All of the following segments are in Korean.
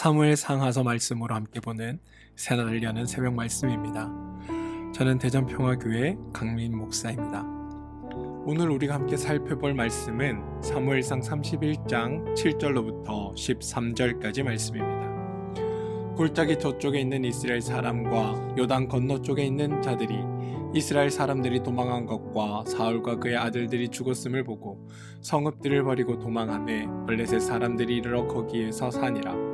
사무엘 상하서 말씀으로 함께 보는 새날을 여는 새벽 말씀입니다. 저는 대전평화교회 강민 목사입니다. 오늘 우리가 함께 살펴볼 말씀은 사무엘상 31장 7절로부터 13절까지 말씀입니다. 골짜기 저쪽에 있는 이스라엘 사람과 요단 건너쪽에 있는 자들이 이스라엘 사람들이 도망한 것과 사울과 그의 아들들이 죽었음을 보고 성읍들을 버리고 도망하매 블레셋 사람들이 이르러 거기에서 사니라.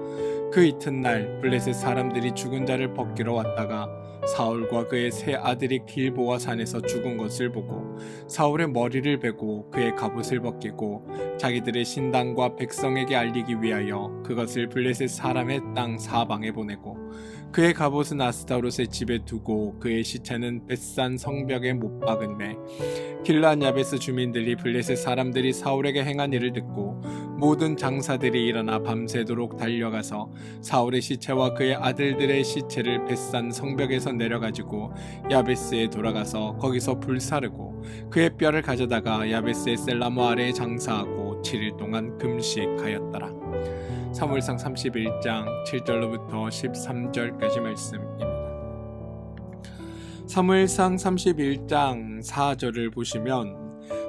그 이튿날 블레셋 사람들이 죽은 자를 벗기러 왔다가 사울과 그의 세 아들이 길보아 산에서 죽은 것을 보고 사울의 머리를 베고 그의 갑옷을 벗기고 자기들의 신당과 백성에게 알리기 위하여 그것을 블레셋 사람의 땅 사방에 보내고 그의 갑옷은 아스타롯의 집에 두고 그의 시체는 벳산 성벽에 못 박은매 길르앗 야베스 주민들이 블레셋 사람들이 사울에게 행한 일을 듣고 모든 장사들이 일어나 밤새도록 달려가서 사울의 시체와 그의 아들들의 시체를 벳산 성벽에서 내려가지고 야베스에 돌아가서 거기서 불사르고 그의 뼈를 가져다가 야베스의 셀라무 아래에 장사하고 7일 동안 금식하였더라. 사무엘상 31장 7절로부터 13절까지 말씀입니다. 사무엘상 31장 4절을 보시면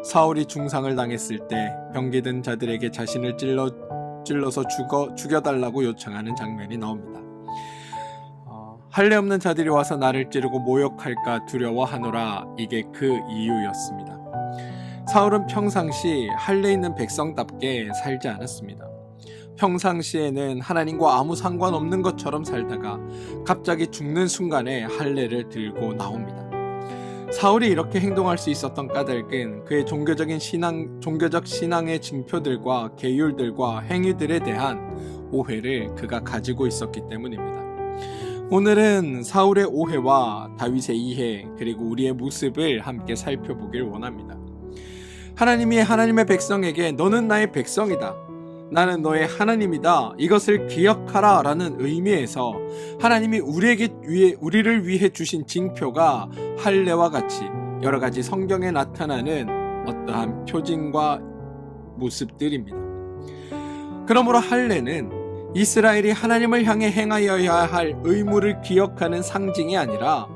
사울이 중상을 당했을 때 병기든 자들에게 자신을 찔러서 죽여달라고 요청하는 장면이 나옵니다. 할례 없는 자들이 와서 나를 찌르고 모욕할까 두려워하노라. 이게 그 이유였습니다. 사울은 평상시 할례 있는 백성답게 살지 않았습니다. 평상시에는 하나님과 아무 상관없는 것처럼 살다가 갑자기 죽는 순간에 할례를 들고 나옵니다. 사울이 이렇게 행동할 수 있었던 까닭은 그의 종교적 신앙의 징표들과 계율들과 행위들에 대한 오해를 그가 가지고 있었기 때문입니다. 오늘은 사울의 오해와 다윗의 이해 그리고 우리의 모습을 함께 살펴보길 원합니다. 하나님이 하나님의 백성에게 너는 나의 백성이다, 나는 너의 하나님이다, 이것을 기억하라 라는 의미에서 하나님이 우리를 위해 주신 징표가 할례와 같이 여러 가지 성경에 나타나는 어떠한 표징과 모습들입니다. 그러므로 할례는 이스라엘이 하나님을 향해 행하여야 할 의무를 기억하는 상징이 아니라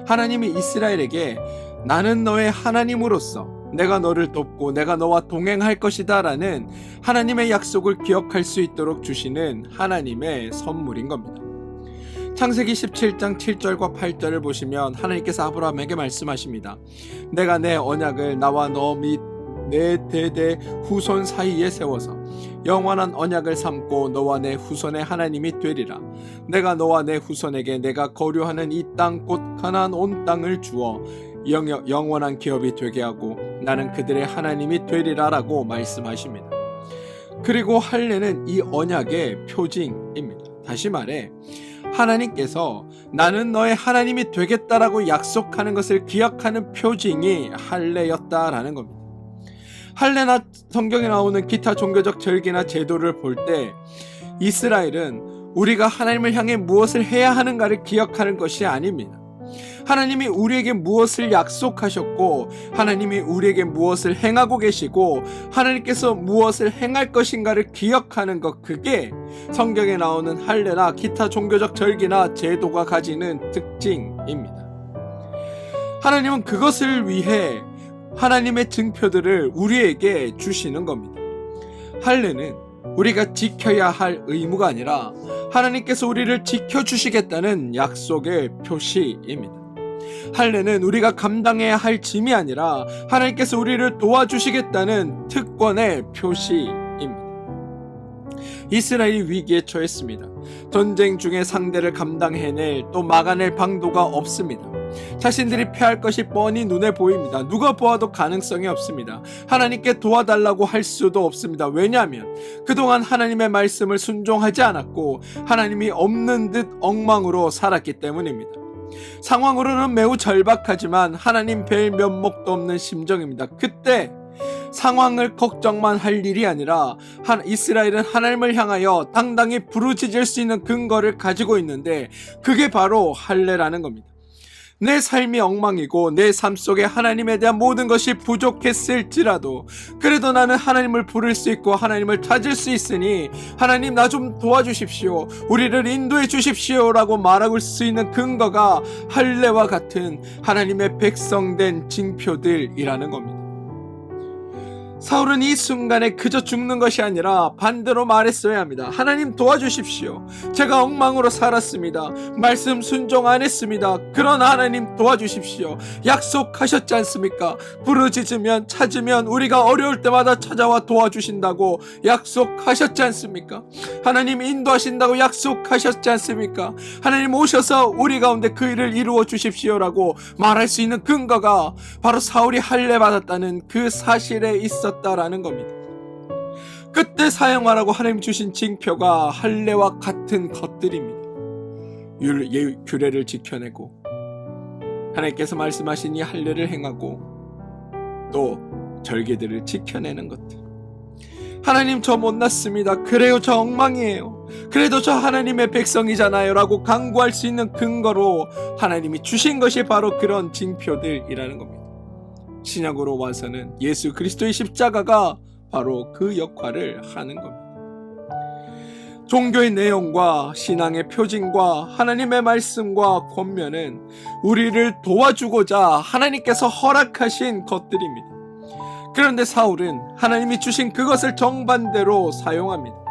하나님이 이스라엘에게 나는 너의 하나님으로서 내가 너를 돕고 내가 너와 동행할 것이다 라는 하나님의 약속을 기억할 수 있도록 주시는 하나님의 선물인 겁니다. 창세기 17장 7절과 8절을 보시면 하나님께서 아브라함에게 말씀하십니다. 내가 내 언약을 나와 너 및 내 대대 후손 사이에 세워서 영원한 언약을 삼고 너와 내 후손의 하나님이 되리라. 내가 너와 내 후손에게 내가 거류하는 이 땅 곧 가나안 온 땅을 주어 영원한 기업이 되게 하고 나는 그들의 하나님이 되리라 라고 말씀하십니다. 그리고 할례는 이 언약의 표징입니다. 다시 말해 하나님께서 나는 너의 하나님이 되겠다라고 약속하는 것을 기억하는 표징이 할례였다라는 겁니다. 할례나 성경에 나오는 기타 종교적 절기나 제도를 볼 때 이스라엘은 우리가 하나님을 향해 무엇을 해야 하는가를 기억하는 것이 아닙니다. 하나님이 우리에게 무엇을 약속하셨고 하나님이 우리에게 무엇을 행하고 계시고 하나님께서 무엇을 행할 것인가를 기억하는 것, 그게 성경에 나오는 할례나 기타 종교적 절기나 제도가 가지는 특징입니다. 하나님은 그것을 위해 하나님의 증표들을 우리에게 주시는 겁니다. 할례는 우리가 지켜야 할 의무가 아니라 하나님께서 우리를 지켜주시겠다는 약속의 표시입니다. 할례는 우리가 감당해야 할 짐이 아니라 하나님께서 우리를 도와주시겠다는 특권의 표시입니다. 이스라엘이 위기에 처했습니다. 전쟁 중에 상대를 감당해낼 또 막아낼 방도가 없습니다. 자신들이 패할 것이 뻔히 눈에 보입니다. 누가 보아도 가능성이 없습니다. 하나님께 도와달라고 할 수도 없습니다. 왜냐하면 그동안 하나님의 말씀을 순종하지 않았고 하나님이 없는 듯 엉망으로 살았기 때문입니다. 상황으로는 매우 절박하지만 하나님 뵐 면목도 없는 심정입니다. 그때 상황을 걱정만 할 일이 아니라 이스라엘은 하나님을 향하여 당당히 부르짖을 수 있는 근거를 가지고 있는데 그게 바로 할례라는 겁니다. 내 삶이 엉망이고 내 삶 속에 하나님에 대한 모든 것이 부족했을지라도 그래도 나는 하나님을 부를 수 있고 하나님을 찾을 수 있으니 하나님 나 좀 도와주십시오, 우리를 인도해 주십시오 라고 말할 수 있는 근거가 할례와 같은 하나님의 백성된 징표들이라는 겁니다. 사울은 이 순간에 그저 죽는 것이 아니라 반대로 말했어야 합니다. 하나님 도와주십시오. 제가 엉망으로 살았습니다. 말씀 순종 안 했습니다. 그러나 하나님 도와주십시오. 약속하셨지 않습니까? 부르짖으면 찾으면 우리가 어려울 때마다 찾아와 도와주신다고 약속하셨지 않습니까? 하나님 인도하신다고 약속하셨지 않습니까? 하나님 오셔서 우리 가운데 그 일을 이루어 주십시오라고 말할 수 있는 근거가 바로 사울이 할례 받았다는 그 사실에 있었다라는 겁니다. 그때 사용하라고 하나님 주신 징표가 할례와 같은 것들입니다. 규례를 지켜내고 하나님께서 말씀하신 이 할례를 행하고 또 절기들을 지켜내는 것들. 하나님 저 못났습니다. 그래요 저 엉망이에요. 그래도 저 하나님의 백성이잖아요 라고 강구할 수 있는 근거로 하나님이 주신 것이 바로 그런 징표들이라는 겁니다. 신약으로 와서는 예수 그리스도의 십자가가 바로 그 역할을 하는 겁니다. 종교의 내용과 신앙의 표징과 하나님의 말씀과 권면은 우리를 도와주고자 하나님께서 허락하신 것들입니다. 그런데 사울은 하나님이 주신 그것을 정반대로 사용합니다.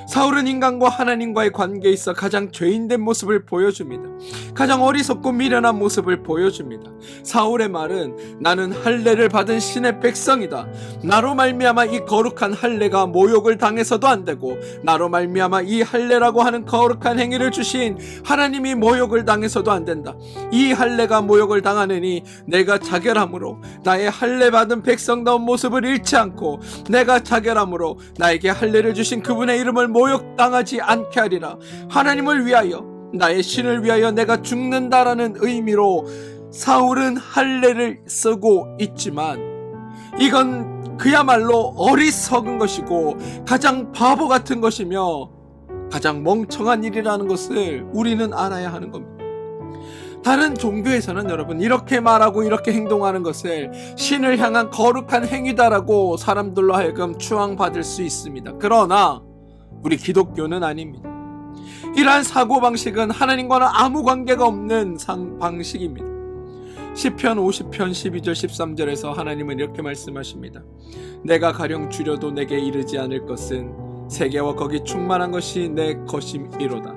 사울은 인간과 하나님과의 관계에 있어 가장 죄인된 모습을 보여줍니다. 가장 어리석고 미련한 모습을 보여줍니다. 사울의 말은 나는 할례를 받은 신의 백성이다. 나로 말미암아 이 거룩한 할례가 모욕을 당해서도 안 되고 나로 말미암아 이 할례라고 하는 거룩한 행위를 주신 하나님이 모욕을 당해서도 안 된다. 이 할례가 모욕을 당하느니 내가 자결함으로 나의 할례 받은 백성다운 모습을 잃지 않고 내가 자결함으로 나에게 할례를 주신 그분의 이름을 모욕당하지 않게 하리라. 하나님을 위하여 나의 신을 위하여 내가 죽는다라는 의미로 사울은 할례를 쓰고 있지만 이건 그야말로 어리석은 것이고 가장 바보 같은 것이며 가장 멍청한 일이라는 것을 우리는 알아야 하는 겁니다. 다른 종교에서는 여러분 이렇게 말하고 이렇게 행동하는 것을 신을 향한 거룩한 행위다라고 사람들로 하여금 추앙받을 수 있습니다. 그러나 우리 기독교는 아닙니다. 이러한 사고방식은 하나님과는 아무 관계가 없는 방식입니다. 시편 50편 12절 13절에서 하나님은 이렇게 말씀하십니다. 내가 가령 줄여도 내게 이르지 않을 것은 세계와 거기 충만한 것이 내 것임이로다.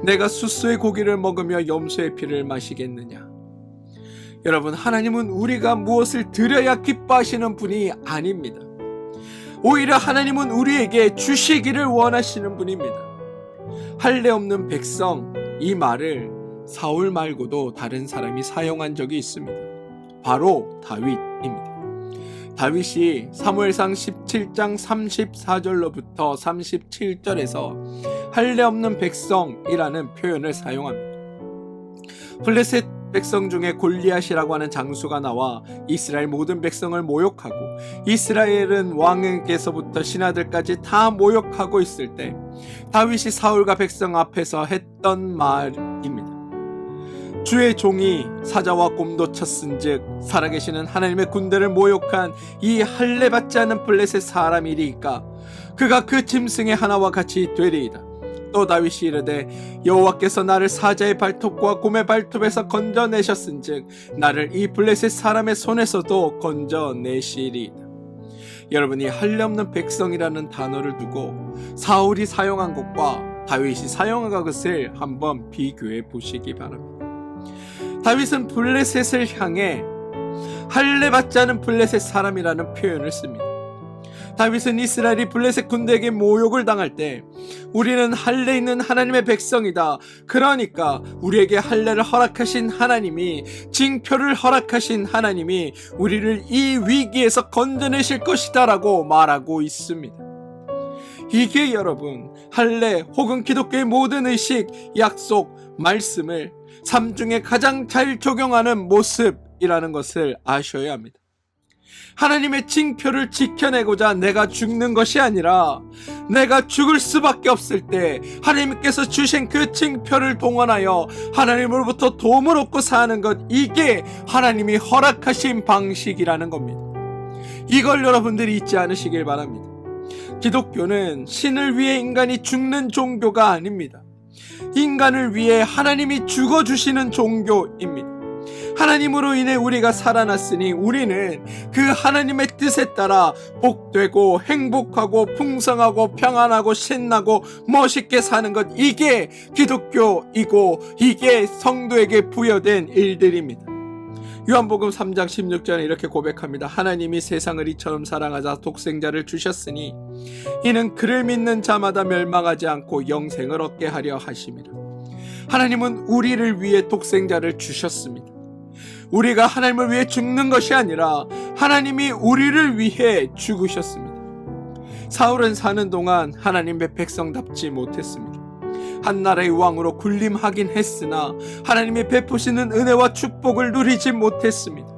내가 수수의 고기를 먹으며 염소의 피를 마시겠느냐. 여러분 하나님은 우리가 무엇을 드려야 기뻐하시는 분이 아닙니다. 오히려 하나님은 우리에게 주시기를 원하시는 분입니다. 할례 없는 백성, 이 말을 사울 말고도 다른 사람이 사용한 적이 있습니다. 바로 다윗입니다. 다윗이 사무엘상 17장 34절로부터 37절에서 할례 없는 백성이라는 표현을 사용합니다. 블레셋 백성 중에 골리앗이라고 하는 장수가 나와 이스라엘 모든 백성을 모욕하고 이스라엘은 왕에게서부터 신하들까지 다 모욕하고 있을 때 다윗이 사울과 백성 앞에서 했던 말입니다. 주의 종이 사자와 곰도 쳤은즉 살아계시는 하나님의 군대를 모욕한 이 할례 받지 않은 블레셋 사람이리이까 그가 그 짐승의 하나와 같이 되리이다. 또 다윗이 이르되 여호와께서 나를 사자의 발톱과 곰의 발톱에서 건져내셨은즉 나를 이 블레셋 사람의 손에서도 건져내시리이다. 여러분이 할례 없는 백성이라는 단어를 두고 사울이 사용한 것과 다윗이 사용한 것을 한번 비교해 보시기 바랍니다. 다윗은 블레셋을 향해 할례 받지 않은 블레셋 사람이라는 표현을 씁니다. 다윗은 이스라엘이 블레셋 군대에게 모욕을 당할 때 우리는 할례 있는 하나님의 백성이다. 그러니까 우리에게 할례를 허락하신 하나님이, 징표를 허락하신 하나님이 우리를 이 위기에서 건져내실 것이다 라고 말하고 있습니다. 이게 여러분 할례 혹은 기독교의 모든 의식, 약속, 말씀을 삶 중에 가장 잘 적용하는 모습이라는 것을 아셔야 합니다. 하나님의 징표를 지켜내고자 내가 죽는 것이 아니라 내가 죽을 수밖에 없을 때 하나님께서 주신 그 징표를 동원하여 하나님으로부터 도움을 얻고 사는 것, 이게 하나님이 허락하신 방식이라는 겁니다. 이걸 여러분들이 잊지 않으시길 바랍니다. 기독교는 신을 위해 인간이 죽는 종교가 아닙니다. 인간을 위해 하나님이 죽어주시는 종교입니다. 하나님으로 인해 우리가 살아났으니 우리는 그 하나님의 뜻에 따라 복되고 행복하고 풍성하고 평안하고 신나고 멋있게 사는 것, 이게 기독교이고 이게 성도에게 부여된 일들입니다. 요한복음 3장 16절에 이렇게 고백합니다. 하나님이 세상을 이처럼 사랑하사 독생자를 주셨으니 이는 그를 믿는 자마다 멸망하지 않고 영생을 얻게 하려 하심이라. 하나님은 우리를 위해 독생자를 주셨습니다. 우리가 하나님을 위해 죽는 것이 아니라 하나님이 우리를 위해 죽으셨습니다. 사울은 사는 동안 하나님의 백성답지 못했습니다. 한 나라의 왕으로 군림하긴 했으나 하나님이 베푸시는 은혜와 축복을 누리지 못했습니다.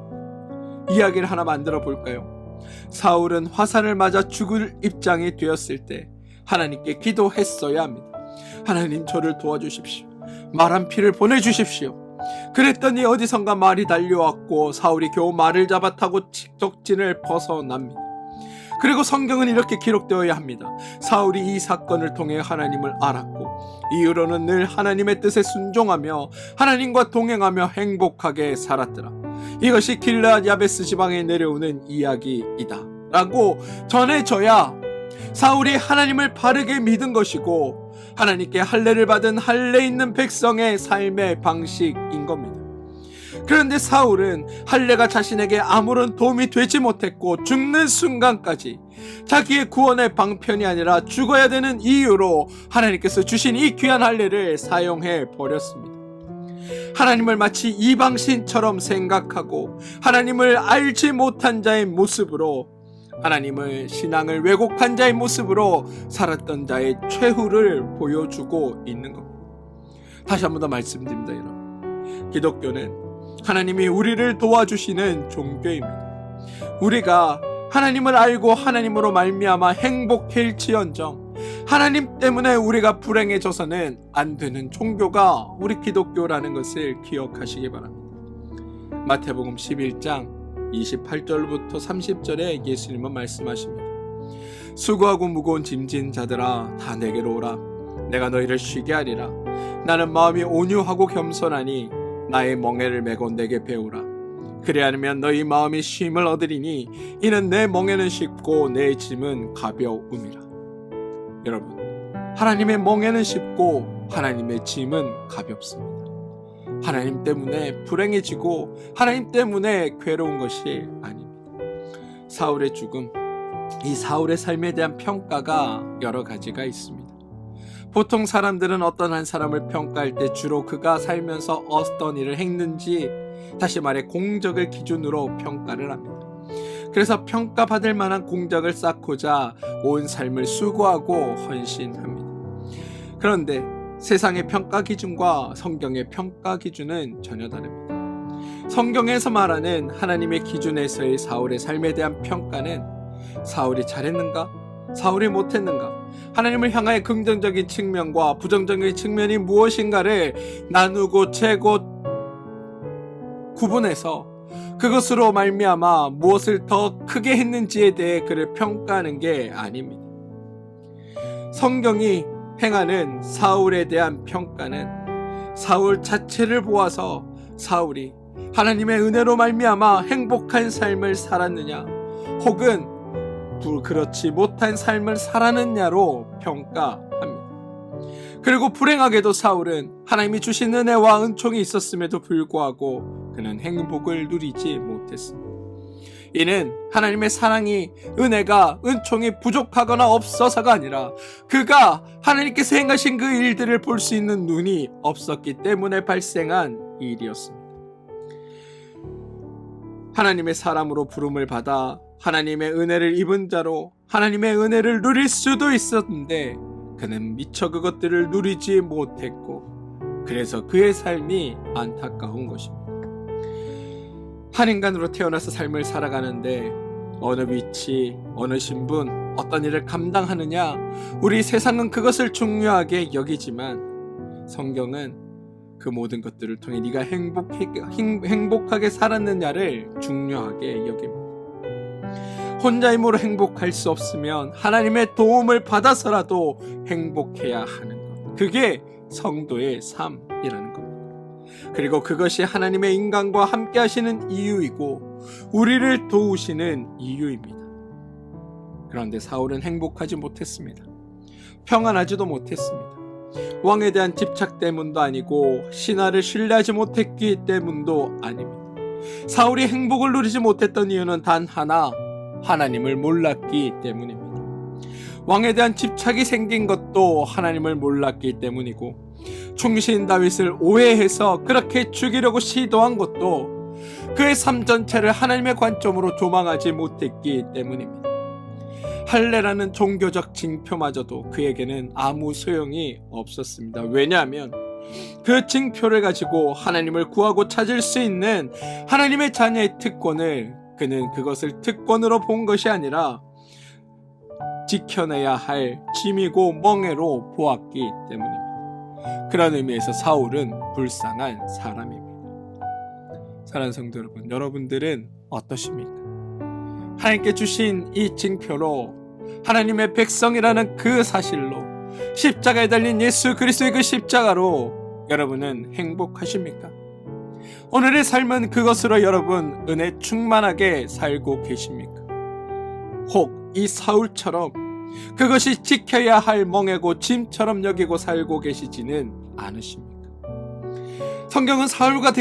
이야기를 하나 만들어 볼까요? 사울은 화살을 맞아 죽을 입장이 되었을 때 하나님께 기도했어야 합니다. 하나님, 저를 도와주십시오. 말한 피를 보내주십시오. 그랬더니 어디선가 말이 달려왔고 사울이 겨우 말을 잡아 타고 직독진을 벗어납니다. 그리고 성경은 이렇게 기록되어야 합니다. 사울이 이 사건을 통해 하나님을 알았고 이후로는 늘 하나님의 뜻에 순종하며 하나님과 동행하며 행복하게 살았더라. 이것이 길르앗 야베스 지방에 내려오는 이야기이다 라고 전해져야 사울이 하나님을 바르게 믿은 것이고 하나님께 할례를 받은 할례 있는 백성의 삶의 방식인 겁니다. 그런데 사울은 할례가 자신에게 아무런 도움이 되지 못했고 죽는 순간까지 자기의 구원의 방편이 아니라 죽어야 되는 이유로 하나님께서 주신 이 귀한 할례를 사용해 버렸습니다. 하나님을 마치 이방신처럼 생각하고 하나님을 알지 못한 자의 모습으로, 하나님을 신앙을 왜곡한 자의 모습으로 살았던 자의 최후를 보여주고 있는 겁니다. 다시 한 번 더 말씀드립니다. 여러분, 기독교는 하나님이 우리를 도와주시는 종교입니다. 우리가 하나님을 알고 하나님으로 말미암아 행복할지언정 하나님 때문에 우리가 불행해져서는 안 되는 종교가 우리 기독교라는 것을 기억하시기 바랍니다. 마태복음 11장 28절부터 30절에 예수님은 말씀하십니다. 수고하고 무거운 짐진 자들아, 다 내게로 오라. 내가 너희를 쉬게 하리라. 나는 마음이 온유하고 겸손하니 나의 멍에를 메고 내게 배우라. 그리하면 너희 마음이 쉼을 얻으리니 이는 내 멍에는 쉽고 내 짐은 가벼움이라. 여러분, 하나님의 멍에는 쉽고 하나님의 짐은 가볍습니다. 하나님 때문에 불행해지고 하나님 때문에 괴로운 것이 아닙니다. 사울의 죽음, 이 사울의 삶에 대한 평가가 여러 가지가 있습니다. 보통 사람들은 어떤 한 사람을 평가할 때 주로 그가 살면서 어떤 일을 했는지, 다시 말해 공적을 기준으로 평가를 합니다. 그래서 평가받을 만한 공적을 쌓고자 온 삶을 수고하고 헌신합니다. 그런데 세상의 평가 기준과 성경의 평가 기준은 전혀 다릅니다. 성경에서 말하는 하나님의 기준에서의 사울의 삶에 대한 평가는 사울이 잘했는가? 사울이 못했는가? 하나님을 향하여 긍정적인 측면과 부정적인 측면이 무엇인가를 나누고 재고 구분해서 그것으로 말미암아 무엇을 더 크게 했는지에 대해 그를 평가하는 게 아닙니다. 성경이 행하는 사울에 대한 평가는 사울 자체를 보아서 사울이 하나님의 은혜로 말미암아 행복한 삶을 살았느냐 혹은 그렇지 못한 삶을 살았느냐로 평가합니다. 그리고 불행하게도 사울은 하나님이 주신 은혜와 은총이 있었음에도 불구하고 그는 행복을 누리지 못했습니다. 이는 하나님의 사랑이, 은혜가, 은총이 부족하거나 없어서가 아니라 그가 하나님께서 행하신 그 일들을 볼 수 있는 눈이 없었기 때문에 발생한 일이었습니다. 하나님의 사람으로 부름을 받아 하나님의 은혜를 입은 자로 하나님의 은혜를 누릴 수도 있었는데 그는 미처 그것들을 누리지 못했고 그래서 그의 삶이 안타까운 것입니다. 한 인간으로 태어나서 삶을 살아가는데 어느 위치, 어느 신분, 어떤 일을 감당하느냐, 우리 세상은 그것을 중요하게 여기지만 성경은 그 모든 것들을 통해 네가 행복하게 살았느냐를 중요하게 여깁니다. 혼자 힘으로 행복할 수 없으면 하나님의 도움을 받아서라도 행복해야 하는 것, 그게 성도의 삶이라는 겁니다. 그리고 그것이 하나님의 인간과 함께 하시는 이유이고 우리를 도우시는 이유입니다. 그런데 사울은 행복하지 못했습니다. 평안하지도 못했습니다. 왕에 대한 집착 때문도 아니고 신하를 신뢰하지 못했기 때문도 아닙니다. 사울이 행복을 누리지 못했던 이유는 단 하나, 하나님을 몰랐기 때문입니다. 왕에 대한 집착이 생긴 것도 하나님을 몰랐기 때문이고, 충신 다윗을 오해해서 그렇게 죽이려고 시도한 것도 그의 삶 전체를 하나님의 관점으로 조망하지 못했기 때문입니다. 할례라는 종교적 징표마저도 그에게는 아무 소용이 없었습니다. 왜냐하면 그 징표를 가지고 하나님을 구하고 찾을 수 있는 하나님의 자녀의 특권을 그는 그것을 특권으로 본 것이 아니라 지켜내야 할 짐이고 멍에로 보았기 때문입니다. 그런 의미에서 사울은 불쌍한 사람입니다. 사랑하는 성도 여러분, 여러분들은 어떠십니까? 하나님께 주신 이 징표로, 하나님의 백성이라는 그 사실로, 십자가에 달린 예수 그리스도의 그 십자가로 여러분은 행복하십니까? 오늘의 삶은 그것으로 여러분 은혜 충만하게 살고 계십니까? 혹 이 사울처럼 그것이 지켜야 할 멍에고 짐처럼 여기고 살고 계시지는 않으십니까? 성경은 사울과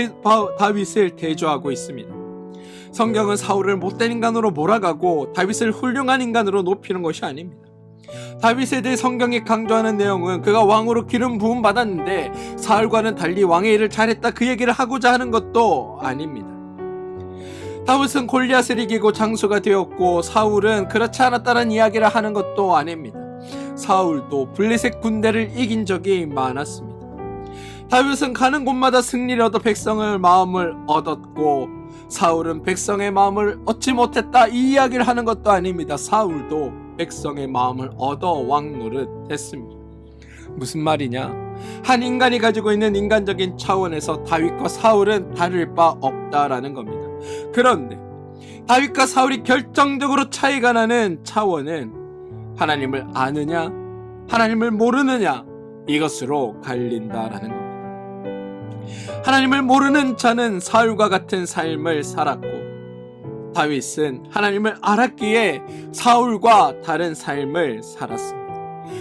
다윗을 대조하고 있습니다. 성경은 사울을 못된 인간으로 몰아가고 다윗을 훌륭한 인간으로 높이는 것이 아닙니다. 다윗에 대해 성경이 강조하는 내용은 그가 왕으로 기름 부음 받았는데 사울과는 달리 왕의 일을 잘했다, 그 얘기를 하고자 하는 것도 아닙니다. 다윗은 골리앗을 이기고 장수가 되었고 사울은 그렇지 않았다는 이야기를 하는 것도 아닙니다. 사울도 블레셋 군대를 이긴 적이 많았습니다. 다윗은 가는 곳마다 승리를 얻어 백성의 마음을 얻었고 사울은 백성의 마음을 얻지 못했다, 이 이야기를 하는 것도 아닙니다. 사울도 백성의 마음을 얻어 왕 노릇했습니다. 무슨 말이냐? 한 인간이 가지고 있는 인간적인 차원에서 다윗과 사울은 다를 바 없다라는 겁니다. 그런데 다윗과 사울이 결정적으로 차이가 나는 차원은 하나님을 아느냐, 하나님을 모르느냐, 이것으로 갈린다라는 겁니다. 하나님을 모르는 자는 사울과 같은 삶을 살았고, 다윗은 하나님을 알았기에 사울과 다른 삶을 살았습니다.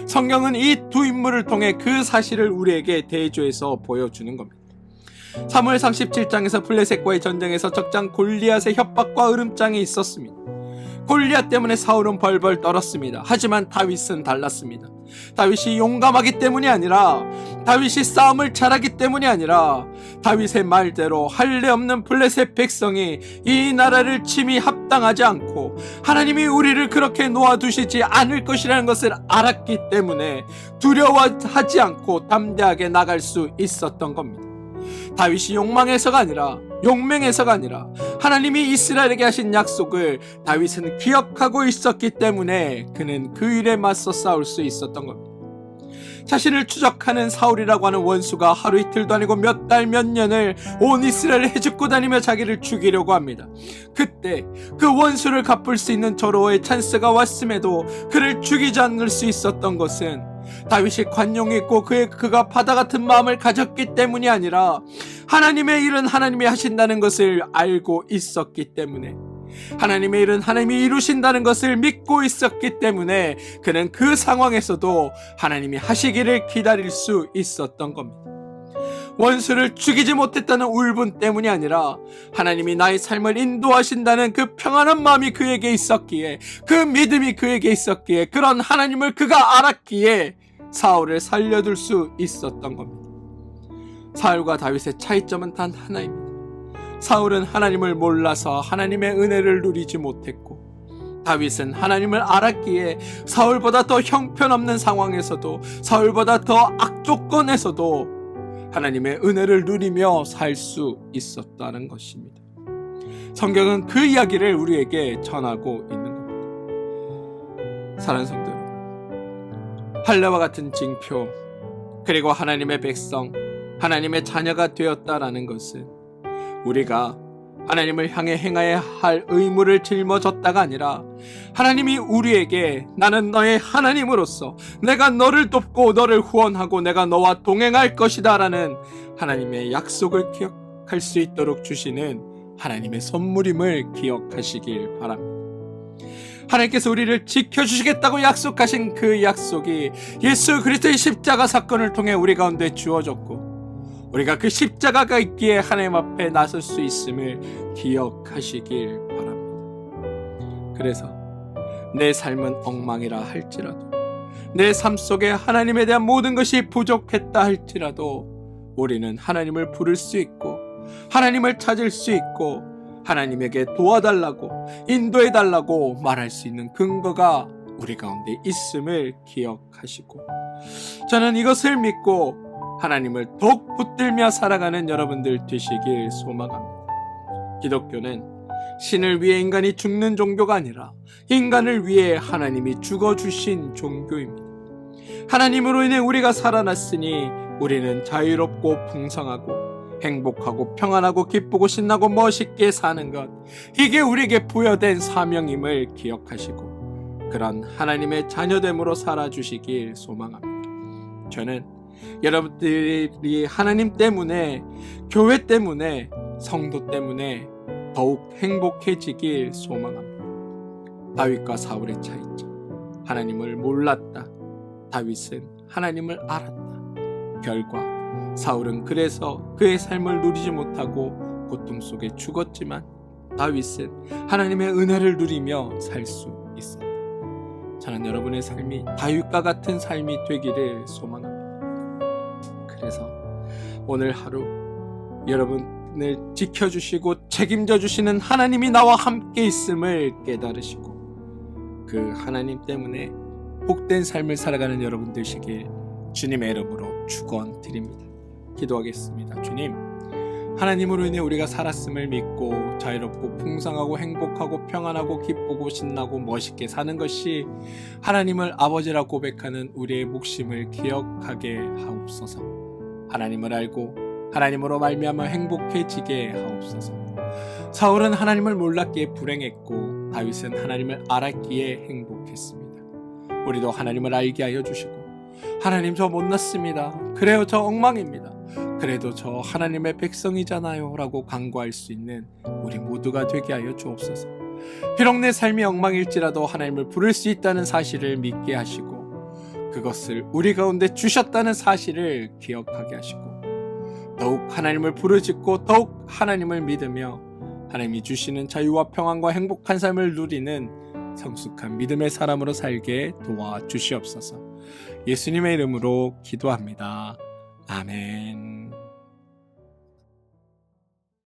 성경은 이 두 인물을 통해 그 사실을 우리에게 대조해서 보여주는 겁니다. 사무엘상 17장에서 블레셋과의 전쟁에서 적장 골리앗의 협박과 으름장이 있었습니다. 골리앗 때문에 사울은 벌벌 떨었습니다. 하지만 다윗은 달랐습니다. 다윗이 용감하기 때문이 아니라, 다윗이 싸움을 잘하기 때문이 아니라, 다윗의 말대로 할례 없는 블레셋 백성이 이 나라를 침이 합당하지 않고 하나님이 우리를 그렇게 놓아두시지 않을 것이라는 것을 알았기 때문에 두려워하지 않고 담대하게 나갈 수 있었던 겁니다. 다윗이 욕망해서가 아니라, 용맹해서가 아니라 하나님이 이스라엘에게 하신 약속을 다윗은 기억하고 있었기 때문에 그는 그 일에 맞서 싸울 수 있었던 겁니다. 자신을 추적하는 사울이라고 하는 원수가 하루 이틀도 아니고 몇 달 몇 년을 온 이스라엘을 헤집고 다니며 자기를 죽이려고 합니다. 그때 그 원수를 갚을 수 있는 절호의 찬스가 왔음에도 그를 죽이지 않을 수 있었던 것은 다윗이 관용이 있고 그가 바다 같은 마음을 가졌기 때문이 아니라 하나님의 일은 하나님이 하신다는 것을 알고 있었기 때문에, 하나님의 일은 하나님이 이루신다는 것을 믿고 있었기 때문에 그는 그 상황에서도 하나님이 하시기를 기다릴 수 있었던 겁니다. 원수를 죽이지 못했다는 울분 때문이 아니라 하나님이 나의 삶을 인도하신다는 그 평안한 마음이 그에게 있었기에, 그 믿음이 그에게 있었기에, 그런 하나님을 그가 알았기에 사울을 살려둘 수 있었던 겁니다. 사울과 다윗의 차이점은 단 하나입니다. 사울은 하나님을 몰라서 하나님의 은혜를 누리지 못했고, 다윗은 하나님을 알았기에 사울보다 더 형편없는 상황에서도, 사울보다 더 악조건에서도 하나님의 은혜를 누리며 살 수 있었다는 것입니다. 성경은 그 이야기를 우리에게 전하고 있는 사랑하는 성도 여러분, 할례와 같은 징표, 그리고 하나님의 백성, 하나님의 자녀가 되었다라는 것은 우리가 하나님을 향해 행해야 할 의무를 짊어졌다가 아니라 하나님이 우리에게 나는 너의 하나님으로서 내가 너를 돕고 너를 후원하고 내가 너와 동행할 것이다 라는 하나님의 약속을 기억할 수 있도록 주시는 하나님의 선물임을 기억하시길 바랍니다. 하나님께서 우리를 지켜주시겠다고 약속하신 그 약속이 예수 그리스도의 십자가 사건을 통해 우리 가운데 주어졌고 우리가 그 십자가가 있기에 하나님 앞에 나설 수 있음을 기억하시길 바랍니다. 그래서 내 삶은 엉망이라 할지라도 내 삶 속에 하나님에 대한 모든 것이 부족했다 할지라도 우리는 하나님을 부를 수 있고 하나님을 찾을 수 있고 하나님에게 도와달라고 인도해달라고 말할 수 있는 근거가 우리 가운데 있음을 기억하시고 저는 이것을 믿고 하나님을 더욱 붙들며 살아가는 여러분들 되시길 소망합니다. 기독교는 신을 위해 인간이 죽는 종교가 아니라 인간을 위해 하나님이 죽어주신 종교입니다. 하나님으로 인해 우리가 살아났으니 우리는 자유롭고 풍성하고 행복하고 평안하고 기쁘고 신나고 멋있게 사는 것, 이게 우리에게 부여된 사명임을 기억하시고 그런 하나님의 자녀됨으로 살아주시길 소망합니다. 저는 여러분들이 하나님 때문에, 교회 때문에, 성도 때문에 더욱 행복해지길 소망합니다. 다윗과 사울의 차이점, 하나님을 몰랐다. 다윗은 하나님을 알았다. 결과 사울은 그래서 그의 삶을 누리지 못하고 고통 속에 죽었지만 다윗은 하나님의 은혜를 누리며 살 수 있었다. 저는 여러분의 삶이 다윗과 같은 삶이 되기를 소망합니다. 그래서 오늘 하루 여러분을 지켜주시고 책임져 주시는 하나님이 나와 함께 있음을 깨달으시고 그 하나님 때문에 복된 삶을 살아가는 여러분 되시길 주님의 이름으로 축원드립니다. 기도하겠습니다. 주님, 하나님으로 인해 우리가 살았음을 믿고 자유롭고 풍성하고 행복하고 평안하고 기쁘고 신나고 멋있게 사는 것이 하나님을 아버지라 고백하는 우리의 몫임을 기억하게 하옵소서. 하나님을 알고 하나님으로 말미암아 행복해지게 하옵소서. 사울은 하나님을 몰랐기에 불행했고 다윗은 하나님을 알았기에 행복했습니다. 우리도 하나님을 알게 하여 주시고 하나님 저 못났습니다. 그래요 저 엉망입니다. 그래도 저 하나님의 백성이잖아요 라고 간구할 수 있는 우리 모두가 되게 하여 주옵소서. 비록 내 삶이 엉망일지라도 하나님을 부를 수 있다는 사실을 믿게 하시고 그것을 우리 가운데 주셨다는 사실을 기억하게 하시고 더욱 하나님을 부르짖고 더욱 하나님을 믿으며 하나님이 주시는 자유와 평안과 행복한 삶을 누리는 성숙한 믿음의 사람으로 살게 도와주시옵소서. 예수님의 이름으로 기도합니다. 아멘.